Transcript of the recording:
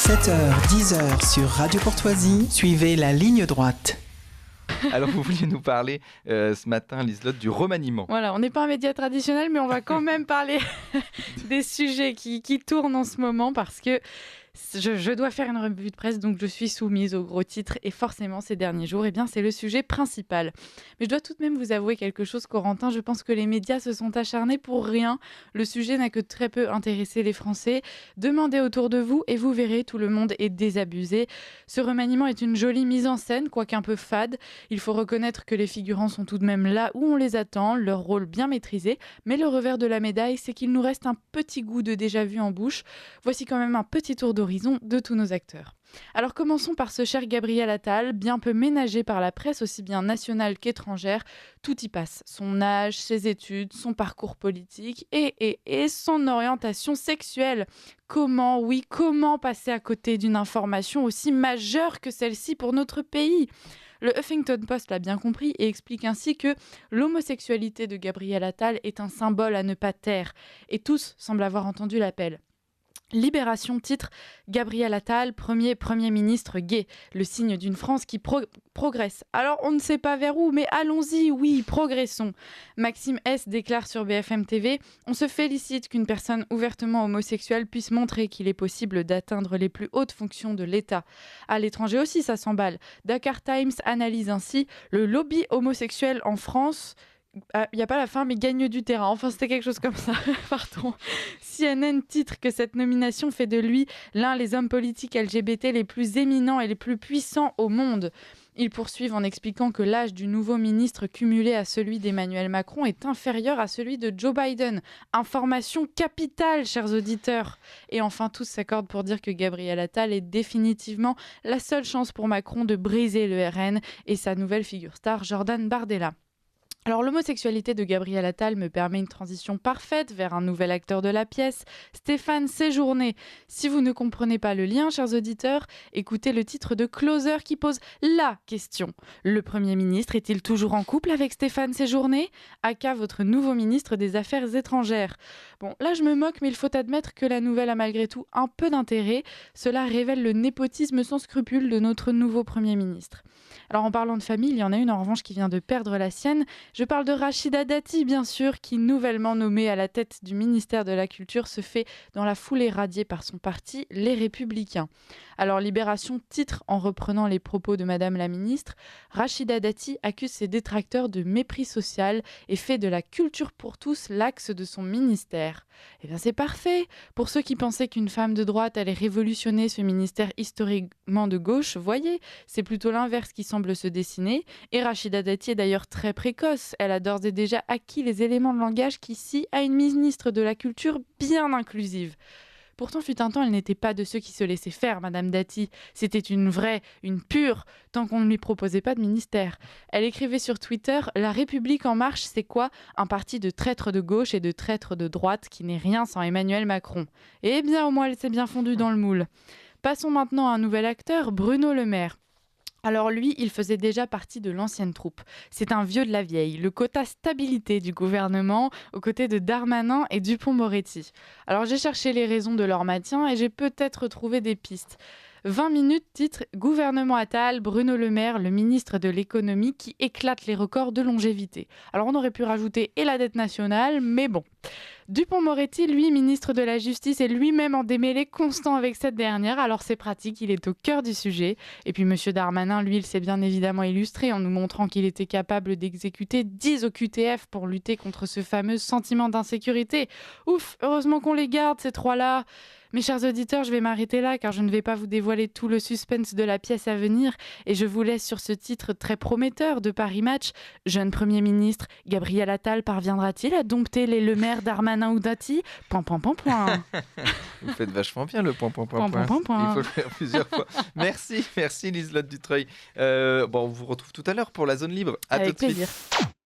7h, 10h sur Radio Courtoisie, suivez la ligne droite. Alors, vous vouliez nous parler ce matin, Liselotte, du remaniement. Voilà, on n'est pas un média traditionnel, mais on va quand même parler des sujets qui tournent en ce moment parce que je dois faire une revue de presse, donc je suis soumise aux gros titres et forcément ces derniers jours, c'est le sujet principal. Mais je dois tout de même vous avouer quelque chose, Corentin, je pense que les médias se sont acharnés pour rien. Le sujet n'a que très peu intéressé les Français. Demandez autour de vous et vous verrez, tout le monde est désabusé. Ce remaniement est une jolie mise en scène, quoique un peu fade. Il faut reconnaître que les figurants sont tout de même là où on les attend, leur rôle bien maîtrisé. Mais le revers de la médaille, c'est qu'il nous reste un petit goût de déjà-vu en bouche. Voici quand même un petit tour d'horizon de tous nos acteurs. Alors commençons par ce cher Gabriel Attal, bien peu ménagé par la presse aussi bien nationale qu'étrangère. Tout y passe, son âge, ses études, son parcours politique et son orientation sexuelle. Comment passer à côté d'une information aussi majeure que celle-ci pour notre pays ? Le Huffington Post l'a bien compris et explique ainsi que l'homosexualité de Gabriel Attal est un symbole à ne pas taire. Et tous semblent avoir entendu l'appel. Libération titre Gabriel Attal, premier ministre gay, le signe d'une France qui progresse. Alors on ne sait pas vers où, mais allons-y, oui, progressons. Maxime S déclare sur BFM TV « On se félicite qu'une personne ouvertement homosexuelle puisse montrer qu'il est possible d'atteindre les plus hautes fonctions de l'État. » À l'étranger aussi, ça s'emballe. Dakar Times analyse ainsi « Le lobby homosexuel en France ». Il n'y a pas la fin, mais gagne du terrain. Enfin, c'était quelque chose comme ça. Pardon. CNN titre que cette nomination fait de lui l'un des hommes politiques LGBT les plus éminents et les plus puissants au monde. Ils poursuivent en expliquant que l'âge du nouveau ministre cumulé à celui d'Emmanuel Macron est inférieur à celui de Joe Biden. Information capitale, chers auditeurs. Et enfin, tous s'accordent pour dire que Gabriel Attal est définitivement la seule chance pour Macron de briser le RN et sa nouvelle figure star, Jordan Bardella. Alors l'homosexualité de Gabriel Attal me permet une transition parfaite vers un nouvel acteur de la pièce, Stéphane Séjourné. Si vous ne comprenez pas le lien, chers auditeurs, écoutez le titre de Closer qui pose la question. Le Premier ministre est-il toujours en couple avec Stéphane Séjourné ? Aka, votre nouveau ministre des Affaires étrangères. Bon, là je me moque, mais il faut admettre que la nouvelle a malgré tout un peu d'intérêt. Cela révèle le népotisme sans scrupule de notre nouveau Premier ministre. Alors en parlant de famille, il y en a une en revanche qui vient de perdre la sienne. Je parle de Rachida Dati, bien sûr, qui, nouvellement nommée à la tête du ministère de la Culture, se fait dans la foulée radier par son parti, Les Républicains. Alors Libération titre, en reprenant les propos de Madame la ministre, Rachida Dati accuse ses détracteurs de mépris social et fait de la culture pour tous l'axe de son ministère. Eh bien c'est parfait. Pour ceux qui pensaient qu'une femme de droite allait révolutionner ce ministère historiquement de gauche, voyez, c'est plutôt l'inverse qui semble se dessiner. Et Rachida Dati est d'ailleurs très précoce. Elle a d'ores et déjà acquis les éléments de langage qui sient à une ministre de la Culture bien inclusive. Pourtant, fut un temps, elle n'était pas de ceux qui se laissaient faire, Madame Dati. C'était une vraie, une pure, tant qu'on ne lui proposait pas de ministère. Elle écrivait sur Twitter « La République en marche, c'est quoi ? Un parti de traîtres de gauche et de traîtres de droite qui n'est rien sans Emmanuel Macron. » Eh bien, au moins, elle s'est bien fondue dans le moule. Passons maintenant à un nouvel acteur, Bruno Le Maire. Alors lui, il faisait déjà partie de l'ancienne troupe. C'est un vieux de la vieille, le quota stabilité du gouvernement, aux côtés de Darmanin et Dupond-Moretti. Alors j'ai cherché les raisons de leur maintien et j'ai peut-être trouvé des pistes. 20 minutes, titre « Gouvernement Attal, Bruno Le Maire, le ministre de l'économie qui éclate les records de longévité ». Alors on aurait pu rajouter « et la dette nationale », mais bon. Dupond-Moretti, lui, ministre de la Justice, est lui-même en démêlé constant avec cette dernière, alors c'est pratique, il est au cœur du sujet. Et puis M. Darmanin, lui, il s'est bien évidemment illustré en nous montrant qu'il était capable d'exécuter 10 OQTF pour lutter contre ce fameux sentiment d'insécurité. Ouf, heureusement qu'on les garde, ces trois-là. Mes chers auditeurs, je vais m'arrêter là car je ne vais pas vous dévoiler tout le suspense de la pièce à venir et je vous laisse sur ce titre très prometteur de Paris Match. Jeune Premier ministre, Gabriel Attal parviendra-t-il à dompter les Le Maire, Darmanin ou Dati ? Point. Vous faites vachement bien le point. Point. Il faut le faire plusieurs fois. Merci Liselotte Dutreuil. On vous retrouve tout à l'heure pour la zone libre. À Avec tout de plaisir. suite.